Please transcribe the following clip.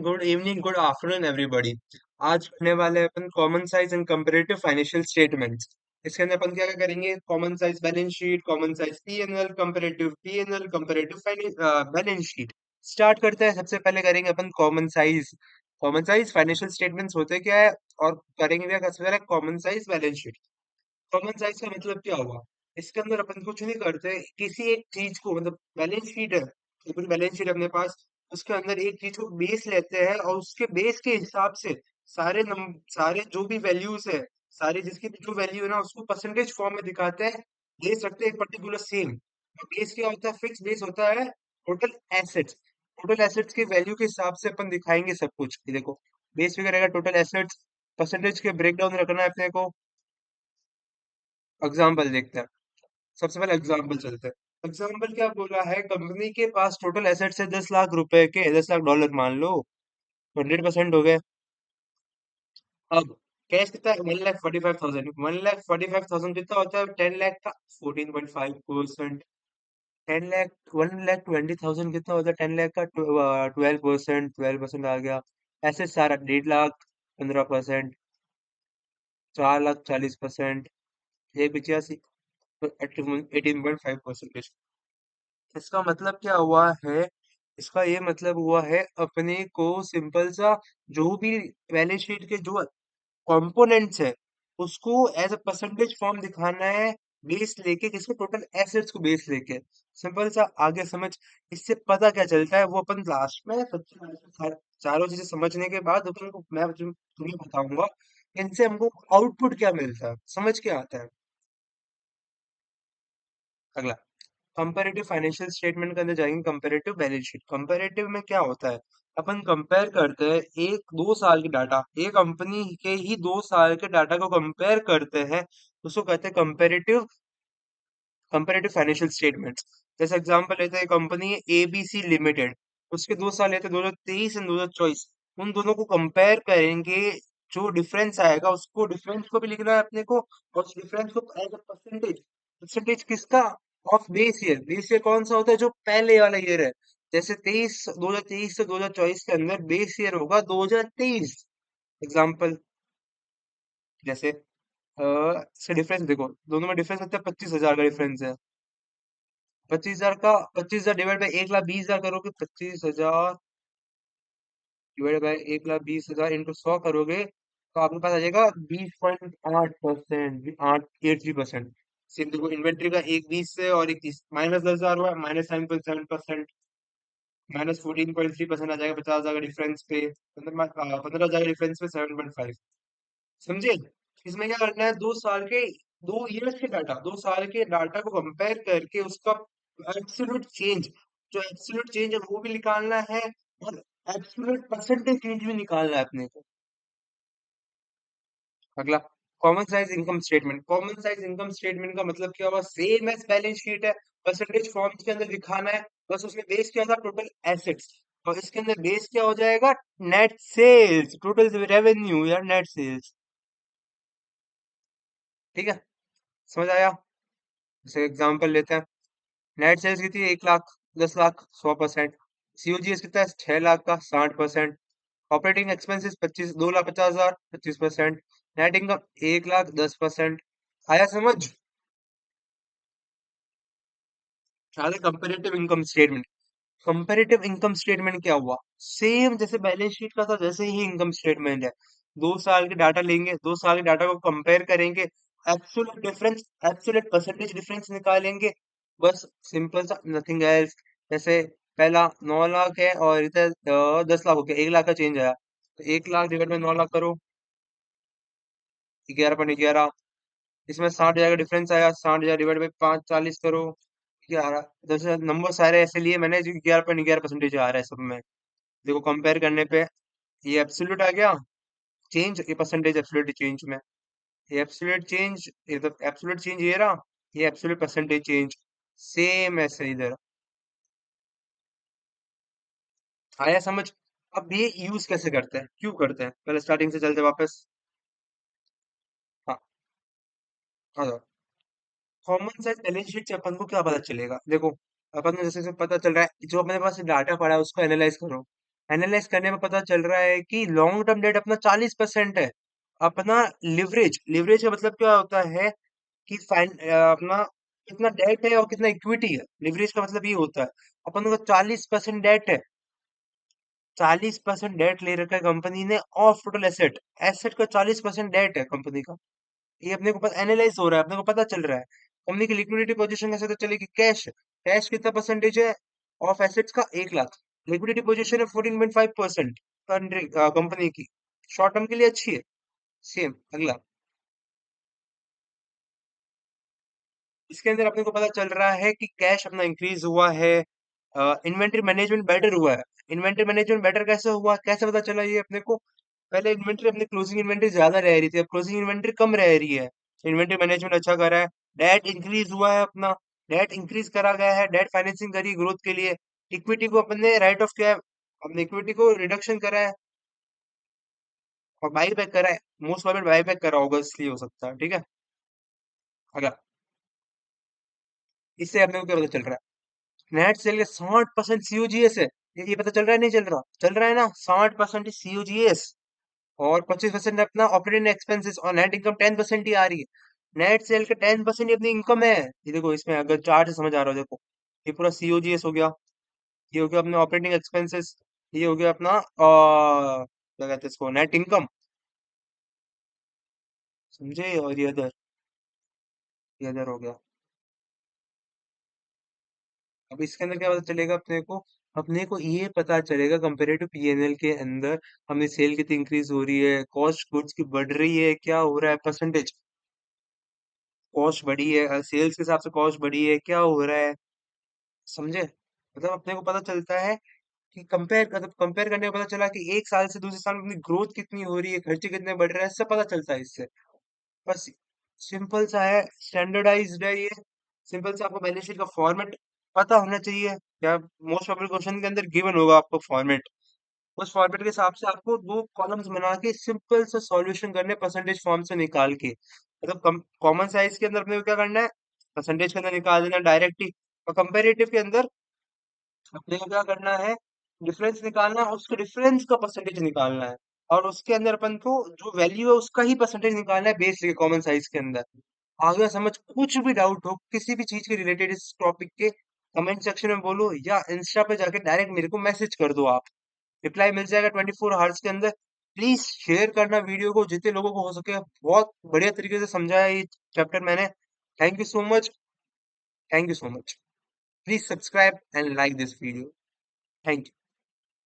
Good evening, good afternoon everybody. आज पढ़ने वाले हैं अपन common size and comparative financial statements. इसके अंदर अपन क्या क्या करेंगे? Common size balance sheet, common size P N L comparative balance sheet. Start करते हैं। सबसे पहले करेंगे अपन common size. Common size financial statements होते क्या है और करेंगे क्या? सबसे पहले common size balance sheet. Common size का मतलब क्या हुआ? इसके अंदर अपन कुछ नहीं करते, किसी एक चीज को, मतलब बैलेंस शीट है, अपन बैलेंस शीट अपने पास, उसके अंदर एक चीज को बेस लेते हैं और उसके बेस के हिसाब से सारे जो भी वैल्यूज है, सारी जिसकी भी जो वैल्यू है ना, उसको परसेंटेज फॉर्म में दिखाते हैं। बेस रखते हैं एक पर्टिकुलर सेम। बेस क्या होता है? फिक्स बेस होता है टोटल एसेट्स। टोटल एसेट्स की वैल्यू के हिसाब से अपन दिखाएंगे सब कुछ। ये देखो, बेस फिगर रहेगा टोटल एसेट्स। परसेंटेज के ब्रेकडाउन रखना है अपने को। एग्जाम्पल देखते हैं। सबसे पहले एग्जाम्पल चलते हैं। एग्जाम्पल क्या बोला है? कंपनी के पास टोटल एसेट्स है 10 लाख रुपए के, 10 लाख डॉलर मान लो। 100% हो गए। अब कैश कितना है? 1,45,000। 1,45,000 कितना होता है? 10 लाख का 14.5%। 1,20,000 कितना होता है? 10 लाख का 12%। 12% आ गया। ऐसे सारा 1.5 लाख 15%। 4 लाख 40%। ये 85, 18.5%। इसका मतलब क्या हुआ है? इसका ये मतलब हुआ है, अपने को सिंपल सा जो भी बैलेंस शीट के जो कंपोनेंट्स है, उसको एज अ परसेंटेज फॉर्म दिखाना है। बेस लेके, किसको? टोटल एसेट्स को बेस लेके। सिंपल सा, आगे समझ। इससे पता क्या चलता है वो अपन लास्ट में सबसे चारों चीजें समझने के बाद अपन को मैं तुम्हें बताऊंगा। इनसे हमको आउटपुट क्या मिलता है, समझ के आता है। अगला, कंपैरेटिव फाइनेंशियल स्टेटमेंट के अंदर जाएंगे। Comparative balance sheet. कंपैरेटिव में क्या होता है? अपन कंपेयर करते हैं एक 2 साल की डाटा, एक कंपनी के ही 2 साल के डाटा को कंपेयर करते हैं। उसको कहते हैं कंपैरेटिव कंपैरेटिव फाइनेंशियल स्टेटमेंट्स। जैसे एग्जांपल लेते हैं, कंपनी है एबीसी लिमिटेड। उसके 2 साल लेते हैं, 2023 एंड 2024। उन दोनों को कंपेयर करेंगे। जो डिफरेंस आएगा, उसको डिफरेंस को भी लिखना है अपने को, और उस डिफरेंस को एज अ परसेंटेज। परसेंटेज किसका? Of base year. Base year कौन सा होता है? जो पहले वाला ईयर है। जैसे 2023 से 2024 के अंदर बेस ईयर होगा 2023। एग्जाम्पल जैसे इसका डिफरेंस देखो, दोनों में डिफरेंस होता है 25,000 का डिफरेंस है। 25,000 डिवाइड बाई 1,20,000 करोगे, 25,000 डिवाइड बाई 1,20,000 इंटू 100 करोगे, तो आपके पास आ जाएगा 20.8%। 883%। सिर्फ देखो, इन्वेंट्री का एक 20 से और एक 30, -10,000 हुआ, -9.7%। -14.3% आ जाएगा 50,000 का डिफरेंस पे। मतलब 15,000 का डिफरेंस पे 7.5। समझे? इसमें क्या करना है? 2 साल के, 2 ईयर्स के डाटा, 2 साल के डाटा को कंपेयर करके उसका एब्सोल्यूट चेंज, जो एब्सोल्यूट चेंज है वो भी निकालना है, और एब्सोल्यूट परसेंटेज चेंज भी निकालना है अपने को। अगला, common size income statement. Common size income statement का मतलब क्या हुआ? सेम एज बैलेंस शीट है। परसेंटेज फॉर्म के अंदर दिखाना है। बस उसमें बेस क्या था? Total assets. और इसके अंदर बेस क्या हो जाएगा? नेट सेल्स, टोटल रेवेन्यू या नेट सेल्स। ठीक है, समझ आया? जैसे एग्जांपल लेते हैं। नेट सेल्स कितनी है? 1 लाख, 10 लाख, 100%। सीओजीएस कितना है? 6 लाख का 60%। Operating expenses 25, 2,50,000, 25%। Net income 1 lakh, 10%। आया समझ? आगे comparative income statement. Comparative income statement क्या हुआ? सेम जैसे बैलेंस शीट का था, जैसे ही इनकम स्टेटमेंट है। 2 साल के डाटा लेंगे, 2 साल के डाटा को कंपेयर करेंगे। Absolute difference, absolute percentage difference निकालेंगे। बस सिंपल सा, नथिंग एल्स। जैसे पहला 9 लाख है और इधर 10 लाख हो गया, 1 लाख का चेंज आया, तो 1 लाख डिवाइड में 9 लाख करो, 11.11। इसमें 60,000 का डिफरेंस आया, 60,000 डिवाइड बाई 540 करो, 11। जैसे नंबर सारे ऐसे लिए मैंने जो 11.11% आ रहा है सब में। देखो, कंपेयर करने पे ये एब्सोल्यूट आ गया चेंज, ये परसेंटेज एब्सोल्यूट चेंज में। ये एब्सोल्यूट चेंज, ये तो एब्सोल्यूट चेंज ये रहा, ये एब्सोल्यूट परसेंटेज चेंज। सेम ऐसे इधर। आया समझ? अब ये यूज कैसे करते हैं, क्यों करते हैं, पहले स्टार्टिंग से चलते वापस। हाँ, आ जाओ। कॉमन सेंस बैलेंस शीट से अपन को क्या पता चलेगा? देखो, अपन को जैसे जैसे पता चल रहा है, जो अपने पास डाटा पड़ा है उसको एनालाइज करो। एनालाइज करने में पता चल रहा है कि लॉन्ग टर्म डेट अपना 40% है। अपना लिवरेज लिवरेज का मतलब क्या होता है कि अपना कितना डेट है और कितना इक्विटी है। लिवरेज का मतलब ये होता है अपन को 40% डेट है, 40% डेट ले रखा है कंपनी ने ऑफ टोटल एसेट, एसेट का 40% डेट है कंपनी का। ये अपने को एनालाइज हो रहा है, अपने को पता चल रहा है कंपनी की लिक्विडिटी पोजीशन कैसे तो चलेगी। कैश कैश कितना परसेंटेज है ऑफ एसेट्स का? 1 लाख। लिक्विडिटी पोजीशन है 14.5% कंपनी की, शॉर्ट टर्म के लिए अच्छी है। सेम अगला, इसके अंदर अपने को पता चल रहा है कि कैश अपना इंक्रीज हुआ है, इन्वेंटरी मैनेजमेंट बेटर हुआ है। इन्वेंटरी मैनेजमेंट बेटर कैसे हुआ, कैसे पता चला ये अपने को? पहले इन्वेंटरी अपनी क्लोजिंग इन्वेंटरी ज्यादा रह रही थी, अब क्लोजिंग इन्वेंटरी कम रह रही है। इन्वेंटरी मैनेजमेंट अच्छा करा है। डेट इंक्रीज हुआ है अपना, डेट इंक्रीज करा गया है, डेट फाइनेंसिंग करी ग्रोथ के लिए। इक्विटी को अपने राइट ऑफ किया है, अपने इक्विटी को रिडक्शन करा है और बाई बैक करा है। मोस्ट प्रॉबेबल बाई बैक करा होगा इसलिए हो सकता है। ठीक है, अगर इससे अपने को क्या पता चल रहा है? नेट सेल के 60% सीओजीएस है। ये पता चल रहा है नहीं चल रहा? चल रहा है ना, 60% सीओजीएस। और 25% अपना ऑपरेटिंग एक्सपेंसेस और नेट इनकम 10% ही आ रही है। नेट सेल के 10% ही अपनी इनकम है। ये देखो इसमें अगर चार्ट से समझ आ रहा हो, देखो ये पूरा सीओजीएस हो गया, ये हो गया अपने ऑपरेटिंग एक्सपेंसेस, ये हो गया अपना क्या कहते हैं इसको, नेट इनकम। समझे? और ये अदर हो गया। अब इसके अंदर क्या पता चलेगा अपने को? अपने को ये पता चलेगा कंपेरेटिव पीएनएल के अंदर हमें सेल कितनी इंक्रीज हो रही है, कॉस्ट गुड्स की बढ़ रही है, क्या हो रहा है परसेंटेज, कॉस्ट बढ़ी है, सेल्स के हिसाब से कॉस्ट बढ़ी है, क्या हो रहा है। समझे? मतलब अपने को पता चलता है कि कंपेयर करने में पता चला कि एक साल से दूसरे साल में अपनी ग्रोथ कितनी हो रही है, खर्चे कितने बढ़ रहे हैं, सब पता चलता है इससे। बस सिंपल सा है, स्टैंडर्डाइज्ड है ये। सिंपल सा आपको बैलेंस शीट का फॉर्मेट पता होना चाहिए। क्या मोस्ट प्रोबेबल क्वेश्चन के अंदर गिवन होगा आपको फॉर्मेट, उस फॉर्मेट के हिसाब से आपको दो कॉलम्स बना के सिंपल सा सॉल्यूशन करने परसेंटेज फॉर्म से निकाल के। मतलब कॉमन साइज के अंदर अपने को क्या करना है, परसेंटेज के अंदर निकाल देना डायरेक्ट ही। और कंपेरेटिव के अंदर अपने को क्या करना है, डिफरेंस निकालना है, उसके डिफरेंस का परसेंटेज निकालना है। और उसके अंदर अपन को जो वैल्यू है उसका ही परसेंटेज निकालना है बेस कॉमन साइज के अंदर। आगे समझ, कुछ भी डाउट हो किसी भी चीज के रिलेटेड इस टॉपिक के, कमेंट सेक्शन में बोलो या इंस्टा पे जाके डायरेक्ट मेरे को मैसेज कर दो आप। रिप्लाई मिल जाएगा 24 आवर्स के अंदर। प्लीज शेयर करना वीडियो को जितने लोगों को हो सके। बहुत बढ़िया तरीके से समझाया ये चैप्टर मैंने। Thank you so much, thank you so much. Please subscribe and like this video. Thank you.